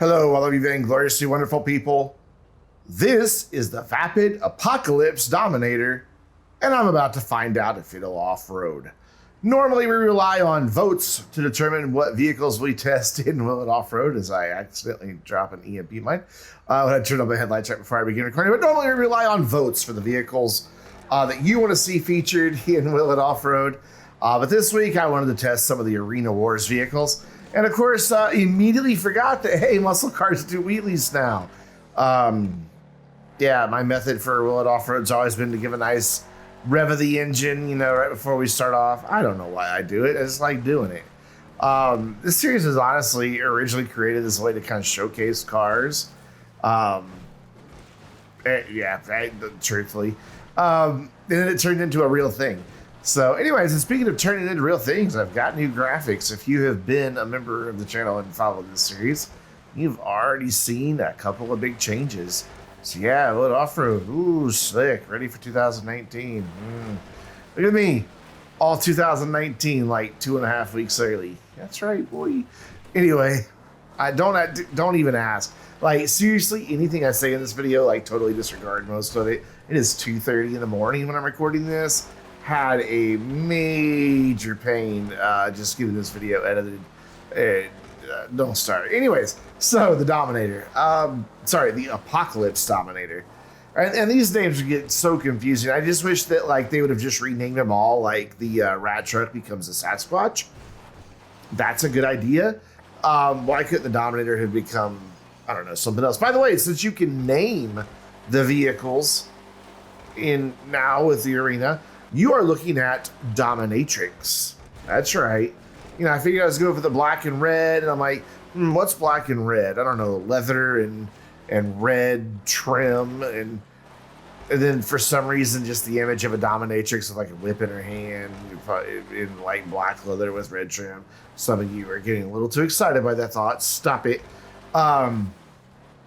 Hello, all of you Vainglorious, you wonderful people. This is the Vapid Apocalypse Dominator, and I'm about to find out if it'll off-road. Normally, we rely on votes to determine what vehicles we test in will it off-road, as I accidentally drop an EMP mine when I turn on my headlights right before I begin recording. But normally, we rely on votes for the vehicles that you want to see featured in will it off-road. But this week, I wanted to test some of the Arena Wars vehicles. And of course, immediately forgot that, hey, muscle cars do wheelies now. Yeah, my method for will it off-road's always been to give a nice rev of the engine, you know, right before we start off. I don't know why I do it. I just like doing it. This series was honestly originally created as a way to kind of showcase cars. Truthfully. And then it turned into a real thing. So anyways, and speaking of turning into real things, I've got new graphics. If you have been a member of the channel and followed this series, you've already seen a couple of big changes. So yeah, Will It Off-Road, ooh, slick, ready for 2019. Look at me, all 2019, like 2.5 weeks early. That's right, boy. Anyway, I don't even ask. Like, seriously, anything I say in this video, like, totally disregard most of it. It is 2:30 in the morning when I'm recording this. Had a major pain just getting this video edited. Don't start. Anyways, so the Dominator. The Apocalypse Dominator. And these names get so confusing. I just wish that like they would have just renamed them all. Like the rat truck becomes a Sasquatch. That's a good idea. Why couldn't the Dominator have become, I don't know, something else? By the way, since you can name the vehicles in now with the Arena, you are looking at Dominatrix. That's right. You know, I figured I was going for the black and red, and I'm like, what's black and red? I don't know, leather and red trim, and then for some reason, just the image of a Dominatrix with like a whip in her hand, in like black leather with red trim. Some of you are getting a little too excited by that thought. Stop it.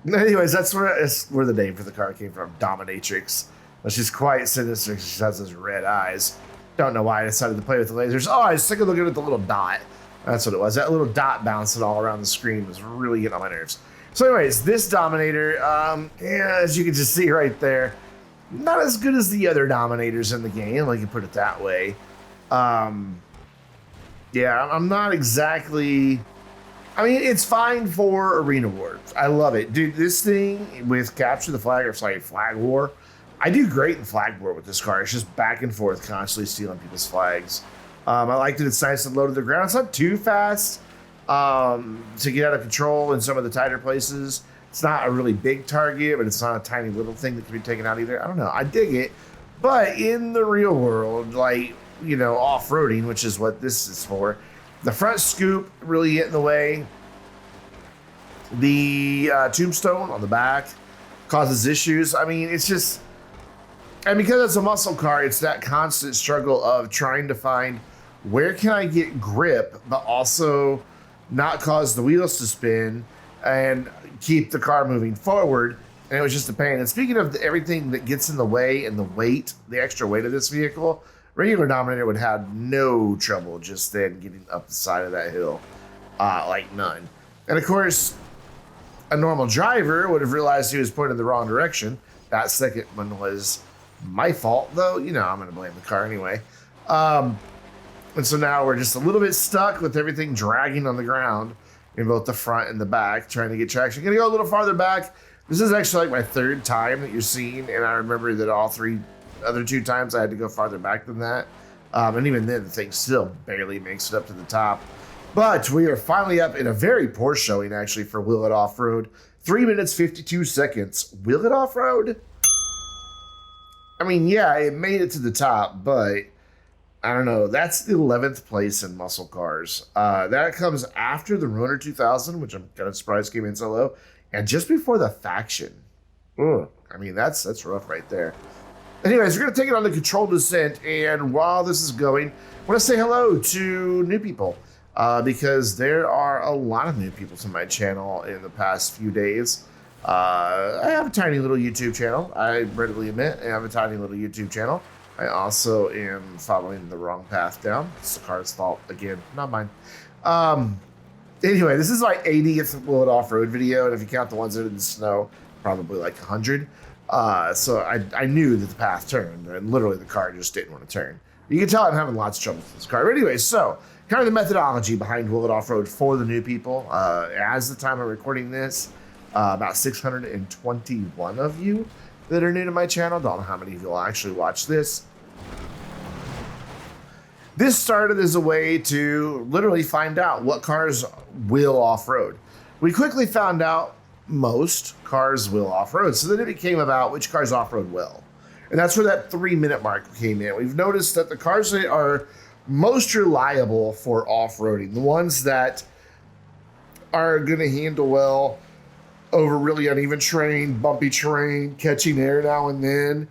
Anyways, that's where the name for the car came from, Dominatrix. She's quite sinister. She has those red eyes. Don't know why I decided to play with the lasers. Oh, I was sick of looking at the little dot. That's what it was. That little dot bouncing all around the screen was really getting on my nerves. So anyways, this Dominator, as you can just see right there, not as good as the other Dominators in the game, like you put it that way. I'm not exactly... I mean, it's fine for Arena Wars. I love it. Dude, this thing with Capture the Flag, or sorry, Flag War, I do great in flag war with this car. It's just back and forth, constantly stealing people's flags. I like that it's nice and low to the ground. It's not too fast to get out of control in some of the tighter places. It's not a really big target, but it's not a tiny little thing that can be taken out either. I don't know. I dig it. But in the real world, like, you know, off-roading, which is what this is for, the front scoop really get in the way. The tombstone on the back causes issues. I mean, it's just... And because it's a muscle car, it's that constant struggle of trying to find where can I get grip, but also not cause the wheels to spin and keep the car moving forward. And it was just a pain. And speaking of everything that gets in the way and the weight, the extra weight of this vehicle, regular Dominator would have no trouble just then getting up the side of that hill, like none. And of course, a normal driver would have realized he was pointing the wrong direction. That second one was my fault, though, you know, I'm going to blame the car anyway. And so now we're just a little bit stuck with everything dragging on the ground in both the front and the back, trying to get traction. Going to go a little farther back. This is actually like my third time that you're seeing, and I remember that all three other two times I had to go farther back than that. And even then, the thing still barely makes it up to the top. But we are finally up in a very poor showing, actually, for Will It Off-Road. 3 minutes, 52 seconds. Will it off-road? I mean, yeah, it made it to the top, but I don't know. That's the 11th place in muscle cars. That comes after the Runner 2000, which I'm kind of surprised came in so low, and just before the Faction. Ugh. I mean, that's rough right there. Anyways, we're going to take it on the controlled descent, and while this is going, I want to say hello to new people, because there are a lot of new people to my channel in the past few days. I have a tiny little YouTube channel. I readily admit I have a tiny little YouTube channel. I also am following the wrong path down. It's the car's fault again, not mine. Anyway, this is my 80th Will Off-Road video, and if you count the ones that are in the snow, probably like 100. So I knew that the path turned, and literally the car just didn't want to turn. You can tell I'm having lots of trouble with this car. But anyway, so kind of the methodology behind Will It Off-Road for the new people. As the time I'm recording this, about 621 of you that are new to my channel. Don't know how many of you will actually watch this. This started as a way to literally find out what cars will off-road. We quickly found out most cars will off-road, so then it became about which cars off-road well. And that's where that 3-minute mark came in. We've noticed that the cars that are most reliable for off-roading, the ones that are going to handle well over really uneven terrain, bumpy terrain, catching air now and then,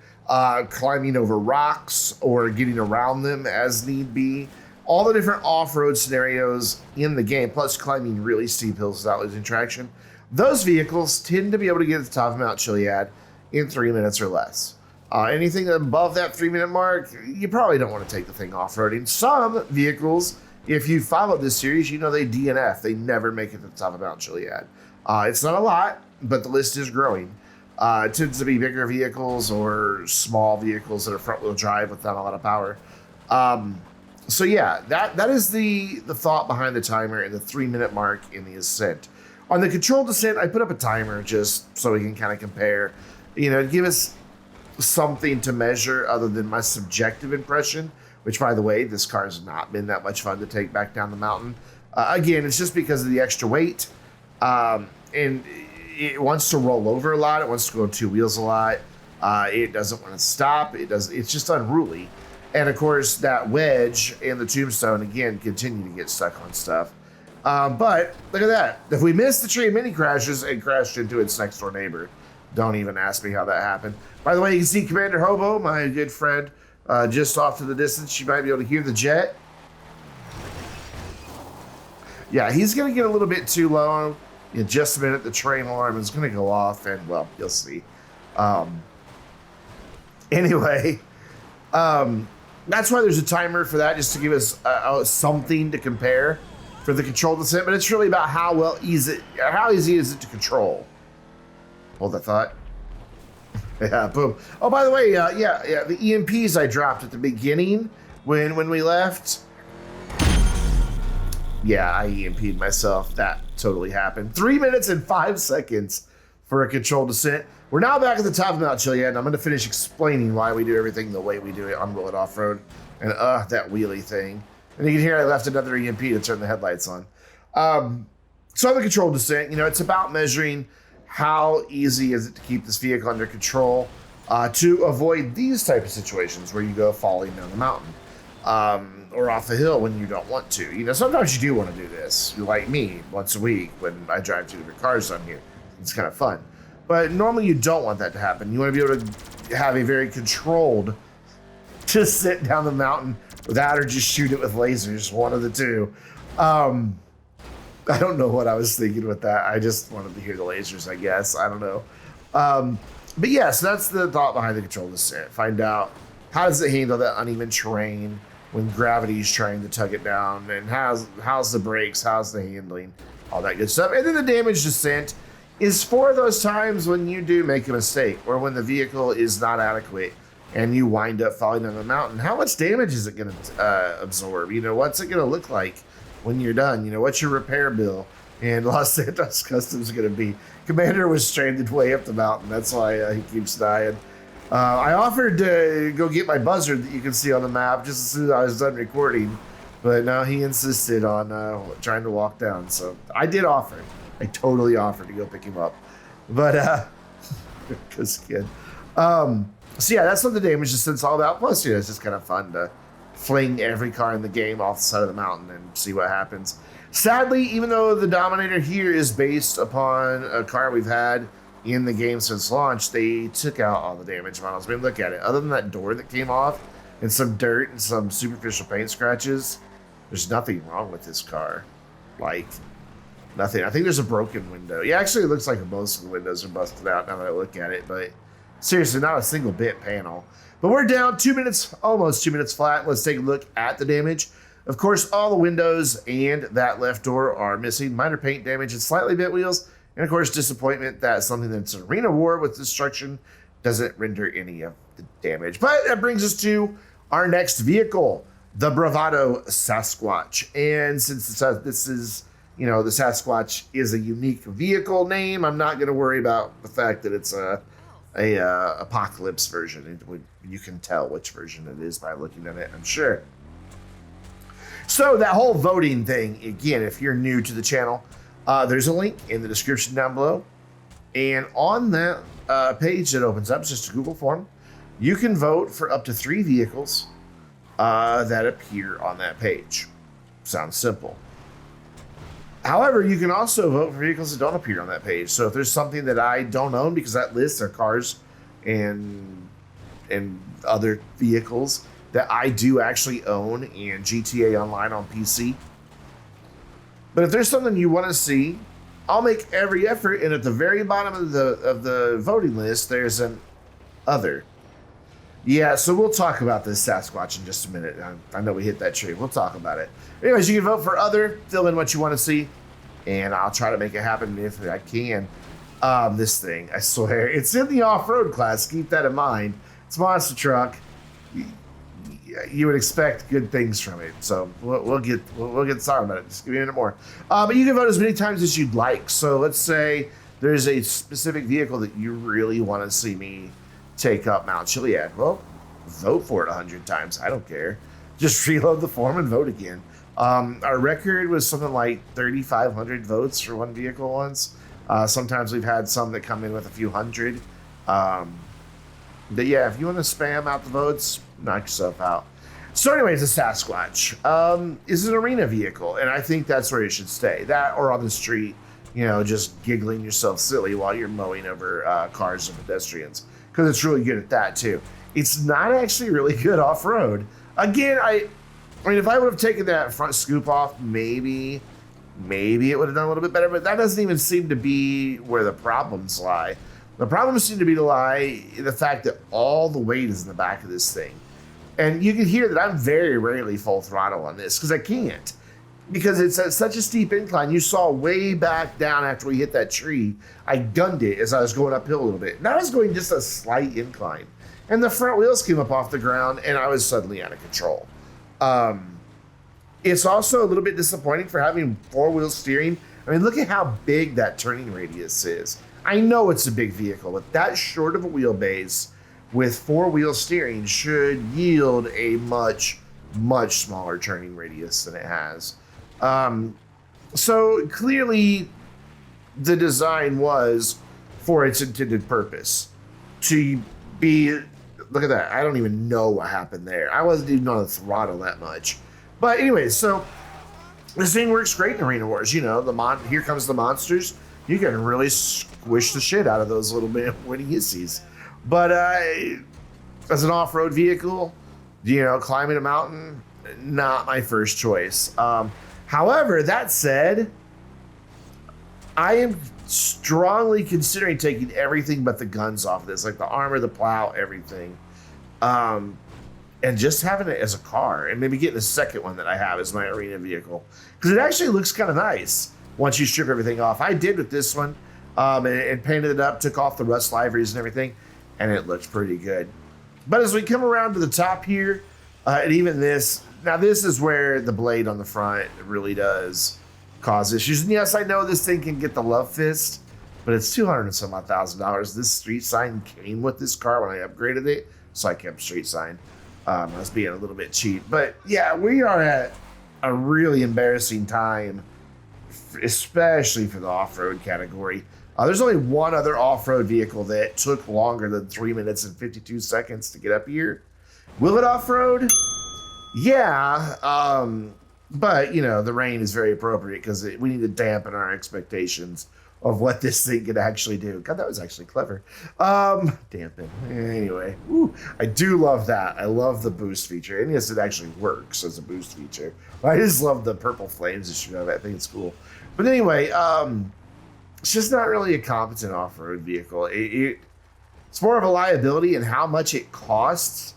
climbing over rocks or getting around them as need be. All the different off-road scenarios in the game, plus climbing really steep hills without losing traction. Those vehicles tend to be able to get to the top of Mount Chiliad in 3 minutes or less. Anything above that 3-minute mark, you probably don't want to take the thing off-roading. Some vehicles, if you followed this series, you know they DNF. They never make it to the top of Mount Chiliad. It's not a lot, but the list is growing. It tends to be bigger vehicles or small vehicles that are front-wheel drive without a lot of power. So yeah, that is the thought behind the timer and the 3-minute mark in the Ascent. On the controlled Ascent, I put up a timer just so we can kind of compare, give us something to measure other than my subjective impression, which, by the way, this car has not been that much fun to take back down the mountain. Again, it's just because of the extra weight, and it wants to roll over a lot. It wants to go on 2 wheels a lot. It doesn't want to stop. It's just unruly. And of course, that wedge and the tombstone, again, continue to get stuck on stuff. But look at that. If we missed the tree mini crashes and crashed into its next door neighbor, don't even ask me how that happened. By the way, you can see Commander Hobo, my good friend, just off to the distance. You might be able to hear the jet. Yeah, he's going to get a little bit too low. In just a minute, the train alarm is going to go off, and, well, you'll see. Anyway, that's why there's a timer for that, just to give us something to compare for the controlled Ascent, but it's really about how easy is it to control. Hold that thought. Yeah, boom. Oh, by the way, yeah, the EMPs I dropped at the beginning when we left. Yeah, I EMP'd myself. That totally happened. 3 minutes and 5 seconds for a controlled Ascent. We're now back at the top of Mount Chiliad, and I'm going to finish explaining why we do everything the way we do it on Will It Off-Road. And that wheelie thing. And you can hear I left another EMP to turn the headlights on. So on the controlled Ascent, it's about measuring how easy is it to keep this vehicle under control to avoid these type of situations where you go falling down the mountain or off a hill when you don't want to. Sometimes you do want to do this. You're like me once a week when I drive 2 different cars on here. It's kind of fun. But normally you don't want that to happen. You want to be able to have a very controlled descent down the mountain without or just shoot it with lasers, one of the two. I don't know what I was thinking with that. I just wanted to hear the lasers, I guess. I don't know. But yeah, so that's the thought behind the controlled Ascent. Find out how does it handle that uneven terrain when gravity is trying to tug it down, and how's the brakes, how's the handling, all that good stuff. And then the damaged Ascent is for those times when you do make a mistake or when the vehicle is not adequate and you wind up falling down the mountain. How much damage is it going to absorb? What's it going to look like when you're done? What's your repair bill? And Los Santos Customs going to be. Commander was stranded way up the mountain. That's why he keeps dying. I offered to go get my buzzard that you can see on the map just as soon as I was done recording. But no, he insisted on trying to walk down. So I did offer. I totally offered to go pick him up. But, because kid. So yeah, that's what the damage Ascent's all about. Plus, it's just kind of fun to fling every car in the game off the side of the mountain and see what happens. Sadly, even though the Dominator here is based upon a car we've had in the game since launch, they took out all the damage models. I mean, look at it. Other than that door that came off and some dirt and some superficial paint scratches, there's nothing wrong with this car. Like, nothing. I think there's a broken window. Yeah, actually, it looks like most of the windows are busted out now that I look at it, but seriously, not a single bit panel. But we're down 2 minutes, almost 2 minutes flat. Let's take a look at the damage. Of course, all the windows and that left door are missing. Minor paint damage and slightly bent wheels. And of course, disappointment that something that's an arena war with destruction doesn't render any of the damage. But that brings us to our next vehicle, the Bravado Sasquatch. And since this is, the Sasquatch is a unique vehicle name, I'm not going to worry about the fact that it's a apocalypse version. You can tell which version it is by looking at it, I'm sure. So that whole voting thing, again, if you're new to the channel, there's a link in the description down below. And on that page that opens up, it's just a Google form, you can vote for up to 3 vehicles that appear on that page. Sounds simple. However, you can also vote for vehicles that don't appear on that page. So if there's something that I don't own, because that list are cars and other vehicles that I do actually own in GTA Online on PC. But if there's something you want to see, I'll make every effort. And at the very bottom of the voting list, there's an other. Yeah, so we'll talk about this Sasquatch in just a minute. I know we hit that tree. We'll talk about it. Anyways, you can vote for other, fill in what you want to see, and I'll try to make it happen if I can. This thing, I swear, it's in the off-road class. Keep that in mind. It's a monster truck. You would expect good things from it, so we'll get started about it. Just give me a minute more. But you can vote as many times as you'd like. So let's say there's a specific vehicle that you really want to see me take up Mount Chiliad. Well, vote for it 100 times. I don't care. Just reload the form and vote again. Our record was something like 3,500 votes for one vehicle once. Sometimes we've had some that come in with a few hundred. But yeah, if you want to spam out the votes, knock yourself out. So anyways, the Sasquatch is an arena vehicle, and I think that's where it should stay. That or on the street, just giggling yourself silly while you're mowing over cars and pedestrians, because it's really good at that too. It's not actually really good off-road. Again, I mean, if I would have taken that front scoop off, maybe it would have done a little bit better, but that doesn't even seem to be where the problems lie. The problems seem to be in the fact that all the weight is in the back of this thing. And you can hear that I'm very rarely full throttle on this, because I can't. Because it's at such a steep incline. You saw way back down after we hit that tree, I gunned it as I was going uphill a little bit. Now I was going just a slight incline. And the front wheels came up off the ground, and I was suddenly out of control. It's also a little bit disappointing for having 4-wheel steering. I mean, look at how big that turning radius is. I know it's a big vehicle, but that short of a wheelbase with 4-wheel steering should yield a much, much smaller turning radius than it has. So clearly the design was for its intended purpose to be, look at that. I don't even know what happened there. I wasn't even on the throttle that much. But anyways, so this thing works great in Arena Wars. Here comes the monsters. You can really squish the shit out of those little winning hissies. But as an off-road vehicle, climbing a mountain, not my first choice. However, that said, I am strongly considering taking everything but the guns off of this, like the armor, the plow, everything. And just having it as a car, and maybe getting a second one that I have as my arena vehicle. Because it actually looks kind of nice once you strip everything off. I did with this one, and painted it up, took off the rust liveries and everything, and it looks pretty good. But as we come around to the top here, and even this, now this is where the blade on the front really does cause issues. And yes, I know this thing can get the love fist, but it's $200 and some odd $1,000. This street sign came with this car when I upgraded it, so I kept street sign. I was being a little bit cheap. But yeah, we are at a really embarrassing time, especially for the off-road category. There's only one other off-road vehicle that took longer than 3 minutes and 52 seconds to get up here. Will it off-road? Yeah, but the rain is very appropriate because we need to dampen our expectations of what this thing could actually do. God, that was actually clever. Dampen. Anyway, I do love that. I love the boost feature. And yes, it actually works as a boost feature. I just love the purple flames that shoot out of it. I think it's cool. But anyway, it's just not really a competent off-road vehicle. It's more of a liability and how much it costs.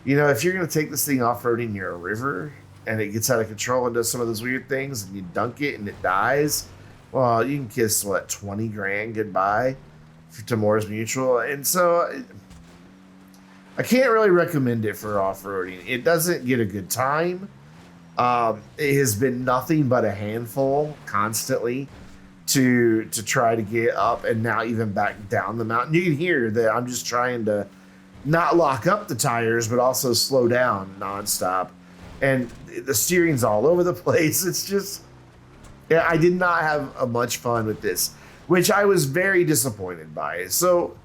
If you're going to take this thing off-roading near a river and it gets out of control and does some of those weird things, and you dunk it and it dies, well, you can kiss, what, 20 grand goodbye to Moore's Mutual. And so I can't really recommend it for off-roading. It doesn't get a good time. It has been nothing but a handful constantly to try to get up and now even back down the mountain. You can hear that I'm just trying to not lock up the tires, but also slow down nonstop. And the steering's all over the place. It's just, yeah, I did not have much fun with this, which I was very disappointed by. So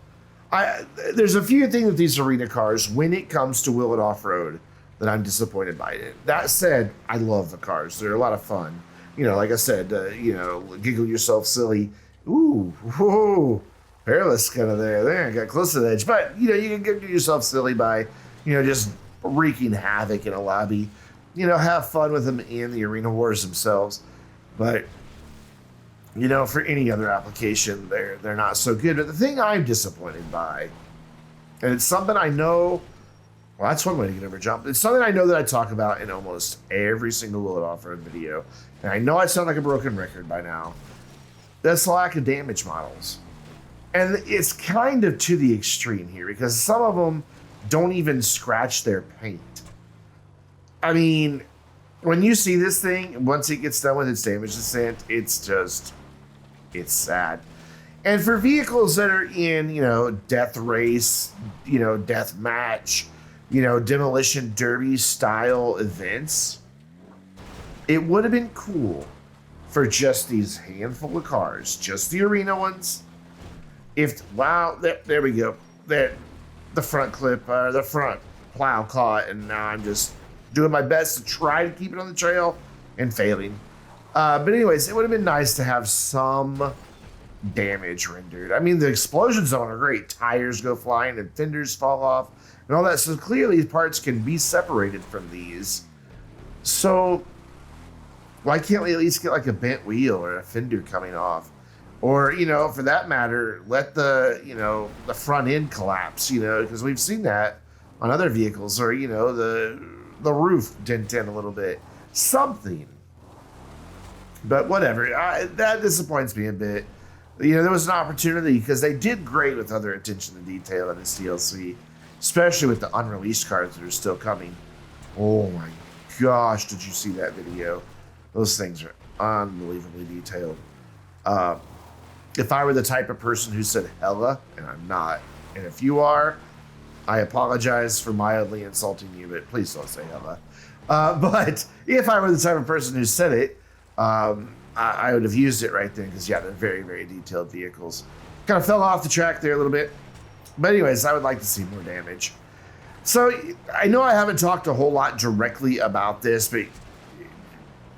there's a few things with these arena cars when it comes to wheel and off-road that I'm disappointed by it. That said, I love the cars. They're a lot of fun. You know, like I said, giggle yourself silly. Ooh, whoa, perilous kind of there. I got close to the edge. But, you can giggle yourself silly by, just wreaking havoc in a lobby. Have fun with them in the arena wars themselves. But, for any other application, they're not so good. But the thing I'm disappointed by, and it's something I know, well, that's one way to get over jump. It's something I know that I talk about in almost every single wheel and off-road video. And I know I sound like a broken record by now. That's the lack of damage models. And it's kind of to the extreme here because some of them don't even scratch their paint. I mean, when you see this thing, once it gets done with its damage descent, it's sad. And for vehicles that are in, death race, death match, demolition derby style events, it would have been cool for just these handful of cars, just the arena ones. There we go. The front clip, the front plow caught, and now I'm just doing my best to try to keep it on the trail and failing. But anyways, it would have been nice to have some damage rendered. I mean, the explosions on are great. Tires go flying and fenders fall off and all that. So clearly parts can be separated from these. So why can't we at least get like a bent wheel or a fender coming off? Or, for that matter, let the front end collapse, because we've seen that on other vehicles, or, the roof dent in a little bit. Something. But whatever. That disappoints me a bit. There was an opportunity because they did great with other attention to detail in this DLC, especially with the unreleased cards that are still coming. Oh my gosh, did you see that video? Those things are unbelievably detailed. If I were the type of person who said hella, and I'm not, and if you are, I apologize for mildly insulting you, but please don't say hella. But if I were the type of person who said it, I would have used it right then because, they're very, very detailed vehicles. Kind of fell off the track there a little bit. But anyways, I would like to see more damage. So I know I haven't talked a whole lot directly about this, but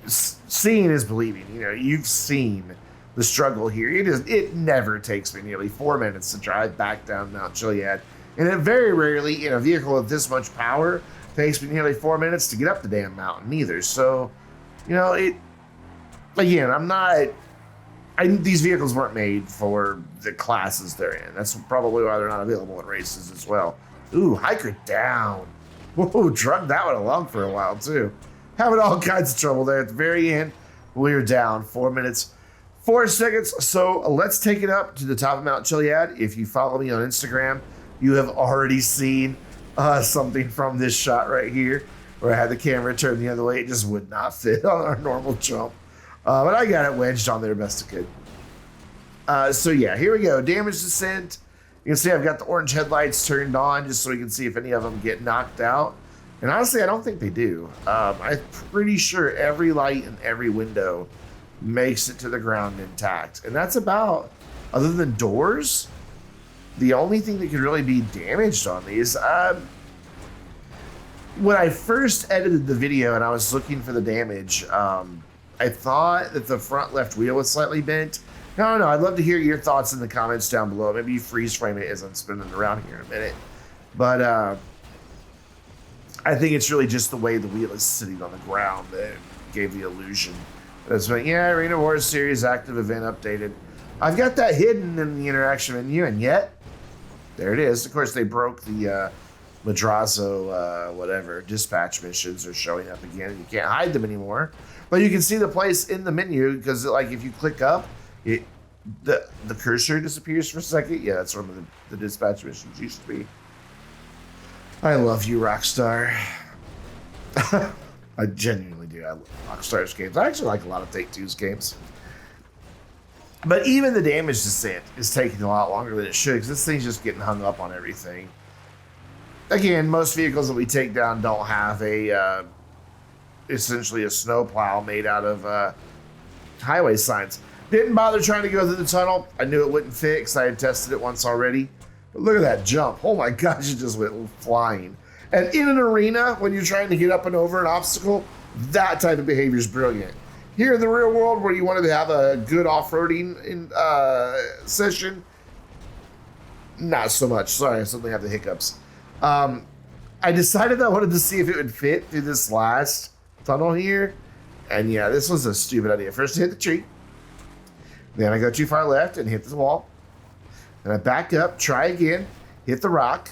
seeing is believing. You've seen the struggle here. It never takes me nearly 4 minutes to drive back down Mount Chiliad. And it very rarely, in a vehicle with this much power, takes me nearly 4 minutes to get up the damn mountain either. So, again, these vehicles weren't made for the classes they're in. That's probably why they're not available in races as well. Ooh, hiker down. Whoa, drug that one along for a while too. Having all kinds of trouble there at the very end. We're down 4 minutes, 4 seconds. So let's take it up to the top of Mount Chiliad. If you follow me on Instagram, you have already seen something from this shot right here where I had the camera turned the other way. It just would not fit on our normal jump. But I got it wedged on there best I could. So yeah, here we go. Damage descent. You can see I've got the orange headlights turned on just so we can see if any of them get knocked out. And honestly, I don't think they do. I'm pretty sure every light and every window makes it to the ground intact. And that's about, other than doors, the only thing that could really be damaged on these. When I first edited the video and I was looking for the damage, I thought that the front left wheel was slightly bent. No, I'd love to hear your thoughts in the comments down below. Maybe you freeze frame it as I'm spinning around here in a minute. But I think it's really just the way the wheel is sitting on the ground that gave the illusion. That's right. Yeah, Arena Wars Series active event updated. I've got that hidden in the interaction menu, and yet there it is. Of course, they broke the Madrazo, whatever, dispatch missions are showing up again, and you can't hide them anymore. But you can see the place in the menu because, like, if you click up, the cursor disappears for a second. Yeah, that's one of the dispatch missions used to be. I love you, Rockstar. I genuinely do. I love Rockstar's games. I actually like a lot of Take-Two's games. But even the damage descent is taking a lot longer than it should because this thing's just getting hung up on everything. Again, most vehicles that we take down don't have a essentially a snowplow made out of highway signs. Didn't bother trying to go through the tunnel. I knew it wouldn't fit because I had tested it once already. But look at that jump. Oh my gosh, it just went flying. And in an arena, when you're trying to get up and over an obstacle, that type of behavior is brilliant. Here in the real world, where you wanted to have a good off-roading session, not so much. Sorry, I suddenly have the hiccups. I decided I wanted to see if it would fit through this last tunnel here. And yeah, this was a stupid idea. First I hit the tree. Then I go too far left and hit the wall. Then I back up, try again, hit the rock.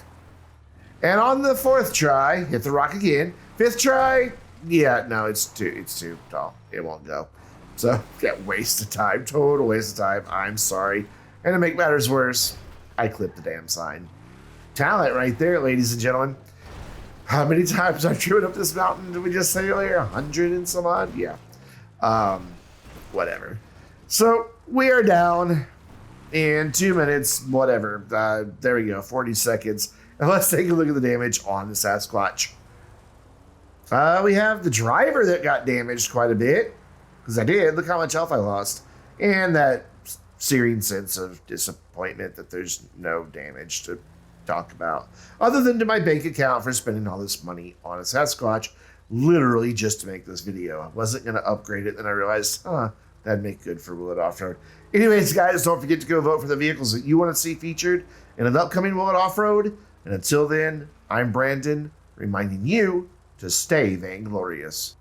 And on the fourth try, hit the rock again. Fifth try, yeah, no, it's too tall. It won't go. So, yeah, waste of time. Total waste of time. I'm sorry. And to make matters worse, I clipped the damn sign. Talent right there, ladies and gentlemen. How many times I've driven up this mountain did we just say earlier? 100 and some odd? Yeah. Whatever. So we are down in 2 minutes, whatever. There we go, 40 seconds. And let's take a look at the damage on the Sasquatch. We have the driver that got damaged quite a bit. Because I did. Look how much health I lost. And that searing sense of disappointment that there's no damage to talk about, other than to my bank account for spending all this money on a Sasquatch, literally just to make this video. I wasn't going to upgrade it, then I realized, that'd make good for Will It Off-Road. Anyways, guys, don't forget to go vote for the vehicles that you want to see featured in an upcoming Will It Off-Road. And until then, I'm Brandon, reminding you to stay vainglorious.